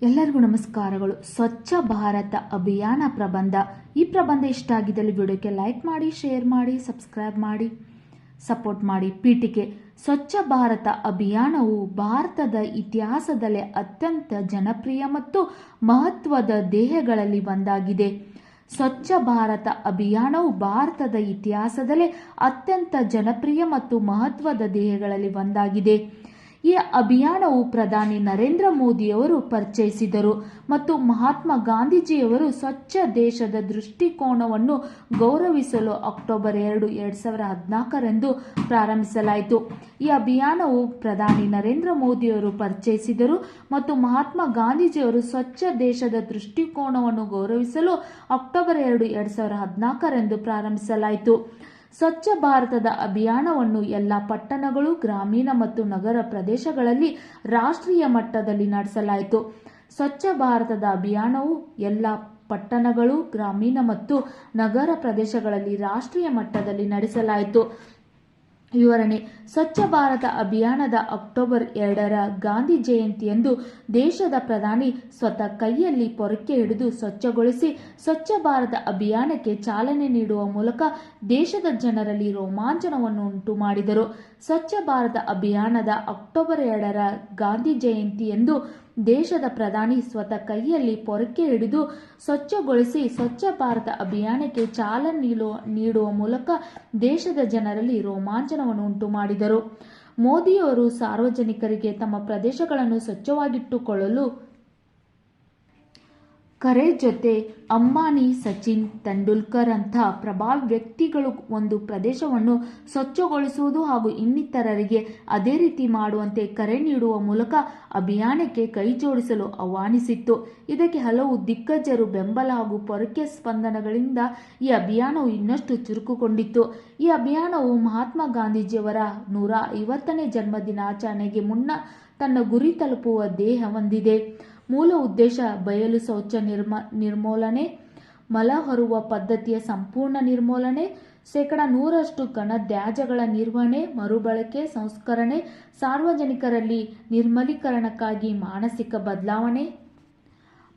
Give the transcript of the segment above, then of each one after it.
ಎಲ್ಲರಿಗೂ ನಮಸ್ಕಾರಗಳು. ಸ್ವಚ್ಛ ಭಾರತ ಅಭಿಯಾನ ಪ್ರಬಂಧ. ಈ ಪ್ರಬಂಧ ಇಷ್ಟ ಆಗಿದ್ದಲ್ಲಿ ವಿಡಿಯೋಕ್ಕೆ ಲೈಕ್ ಮಾಡಿ, ಶೇರ್ ಮಾಡಿ, ಸಬ್ಸ್ಕ್ರೈಬ್ ಮಾಡಿ, ಸಪೋರ್ಟ್ ಮಾಡಿ. ಪೀಠಿಕೆ: ಸ್ವಚ್ಛ ಭಾರತ ಅಭಿಯಾನವು ಭಾರತದ ಇತಿಹಾಸದಲ್ಲೇ ಅತ್ಯಂತ ಜನಪ್ರಿಯ ಮತ್ತು ಮಹತ್ವದ ಧ್ಯೇಯಗಳಲ್ಲಿ ಒಂದಾಗಿದೆ. ಸ್ವಚ್ಛ ಭಾರತ ಅಭಿಯಾನವು ಭಾರತದ ಇತಿಹಾಸದಲ್ಲೇ ಅತ್ಯಂತ ಜನಪ್ರಿಯ ಮತ್ತು ಮಹತ್ವದ ಧ್ಯೇಯಗಳಲ್ಲಿ ಒಂದಾಗಿದೆ. ಈ ಅಭಿಯಾನವು ಪ್ರಧಾನಿ ನರೇಂದ್ರ ಮೋದಿಯವರು ಪರಿಚಯಿಸಿದರು ಮತ್ತು ಮಹಾತ್ಮ ಗಾಂಧೀಜಿಯವರು ಸ್ವಚ್ಛ ದೇಶದ ದೃಷ್ಟಿಕೋನವನ್ನು ಗೌರವಿಸಲು ಅಕ್ಟೋಬರ್ 2, 2014ರಂದು ಪ್ರಾರಂಭಿಸಲಾಯಿತು. ಈ ಅಭಿಯಾನವು ಪ್ರಧಾನಿ ನರೇಂದ್ರ ಮೋದಿಯವರು ಪರಿಚಯಿಸಿದರು ಮತ್ತು ಮಹಾತ್ಮ ಗಾಂಧೀಜಿಯವರು ಸ್ವಚ್ಛ ದೇಶದ ದೃಷ್ಟಿಕೋನವನ್ನು ಗೌರವಿಸಲು ಅಕ್ಟೋಬರ್ 2, 2014ರಂದು ಪ್ರಾರಂಭಿಸಲಾಯಿತು. ಸ್ವಚ್ಛ ಭಾರತದ ಅಭಿಯಾನವನ್ನು ಎಲ್ಲ ಪಟ್ಟಣಗಳು, ಗ್ರಾಮೀಣ ಮತ್ತು ನಗರ ಪ್ರದೇಶಗಳಲ್ಲಿ ರಾಷ್ಟ್ರೀಯ ಮಟ್ಟದಲ್ಲಿ ನಡೆಸಲಾಯಿತು. ಸ್ವಚ್ಛ ಭಾರತದ ಅಭಿಯಾನವು ಎಲ್ಲ ಪಟ್ಟಣಗಳು, ಗ್ರಾಮೀಣ ಮತ್ತು ನಗರ ಪ್ರದೇಶಗಳಲ್ಲಿ ರಾಷ್ಟ್ರೀಯ ಮಟ್ಟದಲ್ಲಿ ನಡೆಸಲಾಯಿತು. ವಿವರಣೆ: ಸ್ವಚ್ಛ ಭಾರತ ಅಭಿಯಾನದ ಅಕ್ಟೋಬರ್ 2ರ ಗಾಂಧಿ ಜಯಂತಿಯಂದು ದೇಶದ ಪ್ರಧಾನಿ ಸ್ವತಃ ಕೈಯಲ್ಲಿ ಪೊರಕೆ ಹಿಡಿದು ಸ್ವಚ್ಛಗೊಳಿಸಿ ಸ್ವಚ್ಛ ಭಾರತ ಅಭಿಯಾನಕ್ಕೆ ಚಾಲನೆ ನೀಡುವ ಮೂಲಕ ದೇಶದ ಜನರಲ್ಲಿ ರೋಮಾಂಚನವನ್ನು ಉಂಟು ಮಾಡಿದರು. ಸ್ವಚ್ಛ ಭಾರತ ಅಭಿಯಾನದ ಅಕ್ಟೋಬರ್ 2ರ ಗಾಂಧಿ ಜಯಂತಿಯಂದು ದೇಶದ ಪ್ರಧಾನಿ ಸ್ವತಃ ಕೈಯಲ್ಲಿ ಪೊರಕೆ ಹಿಡಿದು ಸ್ವಚ್ಛಗೊಳಿಸಿ ಸ್ವಚ್ಛ ಭಾರತ ಅಭಿಯಾನಕ್ಕೆ ಚಾಲನೆ ನೀಡುವ ಮೂಲಕ ದೇಶದ ಜನರಲ್ಲಿ ರೋಮಾಂಚನವನ್ನು ಉಂಟು ಮಾಡಿದರು. ಮೋದಿಯವರು ಸಾರ್ವಜನಿಕರಿಗೆ ತಮ್ಮ ಪ್ರದೇಶಗಳನ್ನು ಸ್ವಚ್ಛವಾಗಿಟ್ಟುಕೊಳ್ಳಲು ಕರೆ ಜೊತೆ ಅಂಬಾನಿ, ಸಚಿನ್ ತೆಂಡೂಲ್ಕರ್ ಅಂತಹ ಪ್ರಭಾವಿ ವ್ಯಕ್ತಿಗಳು ಒಂದು ಪ್ರದೇಶವನ್ನು ಸ್ವಚ್ಛಗೊಳಿಸುವುದು ಹಾಗೂ ಇನ್ನಿತರರಿಗೆ ಅದೇ ರೀತಿ ಮಾಡುವಂತೆ ಕರೆ ನೀಡುವ ಮೂಲಕ ಅಭಿಯಾನಕ್ಕೆ ಕೈಜೋಡಿಸಲು ಆಹ್ವಾನಿಸಿತ್ತು. ಇದಕ್ಕೆ ಹಲವು ದಿಗ್ಗಜರು ಬೆಂಬಲ ಹಾಗೂ ಪೊರಕೆ ಸ್ಪಂದನೆಗಳಿಂದ ಈ ಅಭಿಯಾನವು ಇನ್ನಷ್ಟು ಚುರುಕುಗೊಂಡಿತು. ಈ ಅಭಿಯಾನವು ಮಹಾತ್ಮ ಗಾಂಧೀಜಿಯವರ 150ನೇ ಜನ್ಮದಿನಾಚರಣೆಗೆ ಮುನ್ನ ತನ್ನ ಗುರಿ ತಲುಪುವ ಧ್ಯೇಯ ಹೊಂದಿದೆ. ಮೂಲ ಉದ್ದೇಶ: ಬಯಲು ಶೌಚ ನಿರ್ಮೂಲನೆ, ಮಲ ಹೊರುವ ಪದ್ಧತಿಯ ಸಂಪೂರ್ಣ ನಿರ್ಮೂಲನೆ, 100% ಘನತ್ಯಾಜ್ಯಗಳ ನಿರ್ವಹಣೆ, ಮರುಬಳಕೆ, ಸಂಸ್ಕರಣೆ, ಸಾರ್ವಜನಿಕರಲ್ಲಿ ನಿರ್ಮಲೀಕರಣಕ್ಕಾಗಿ ಮಾನಸಿಕ ಬದಲಾವಣೆ,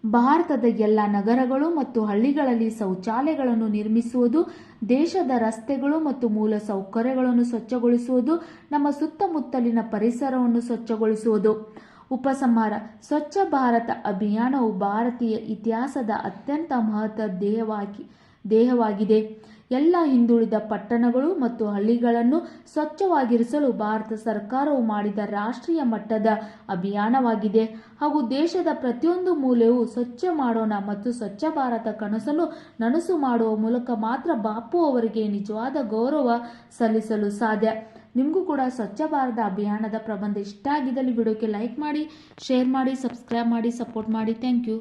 ಭಾರತದ ಎಲ್ಲ ನಗರಗಳು ಮತ್ತು ಹಳ್ಳಿಗಳಲ್ಲಿ ಶೌಚಾಲಯಗಳನ್ನು ನಿರ್ಮಿಸುವುದು, ದೇಶದ ರಸ್ತೆಗಳು ಮತ್ತು ಮೂಲ ಸೌಕರ್ಯಗಳನ್ನು ಸ್ವಚ್ಛಗೊಳಿಸುವುದು, ನಮ್ಮ ಸುತ್ತಮುತ್ತಲಿನ ಪರಿಸರವನ್ನು ಸ್ವಚ್ಛಗೊಳಿಸುವುದು. ಉಪಸಂಹಾರ: ಸ್ವಚ್ಛ ಭಾರತ ಅಭಿಯಾನವು ಭಾರತೀಯ ಇತಿಹಾಸದ ಅತ್ಯಂತ ಮಹತ್ವದ ಧ್ಯೇಯವಾಗಿದೆ. ಎಲ್ಲ ಹಿಂದುಳಿದ ಪಟ್ಟಣಗಳು ಮತ್ತು ಹಳ್ಳಿಗಳನ್ನು ಸ್ವಚ್ಛವಾಗಿರಿಸಲು ಭಾರತ ಸರ್ಕಾರವು ಮಾಡಿದ ರಾಷ್ಟ್ರೀಯ ಮಟ್ಟದ ಅಭಿಯಾನವಾಗಿದೆ ಹಾಗೂ ದೇಶದ ಪ್ರತಿಯೊಂದು ಮೂಲೆಯೂ ಸ್ವಚ್ಛ ಮಾಡೋಣ ಮತ್ತು ಸ್ವಚ್ಛ ಭಾರತ ಕನಸನ್ನು ನನಸು ಮಾಡುವ ಮೂಲಕ ಮಾತ್ರ ಬಾಪು ಅವರಿಗೆ ನಿಜವಾದ ಗೌರವ ಸಲ್ಲಿಸಲು ಸಾಧ್ಯ. ನಿಮಗೂ ಕೂಡ ಸ್ವಚ್ಛ ಭಾರತ ಅಭಿಯಾನದ ಪ್ರಬಂಧ ಇಷ್ಟ ಆಗಿದ್ದಲ್ಲಿ ವಿಡಿಯೋಕ್ಕೆ ಲೈಕ್ ಮಾಡಿ, ಶೇರ್ ಮಾಡಿ, ಸಬ್ಸ್ಕ್ರೈಬ್ ಮಾಡಿ, ಸಪೋರ್ಟ್ ಮಾಡಿ. Thank you.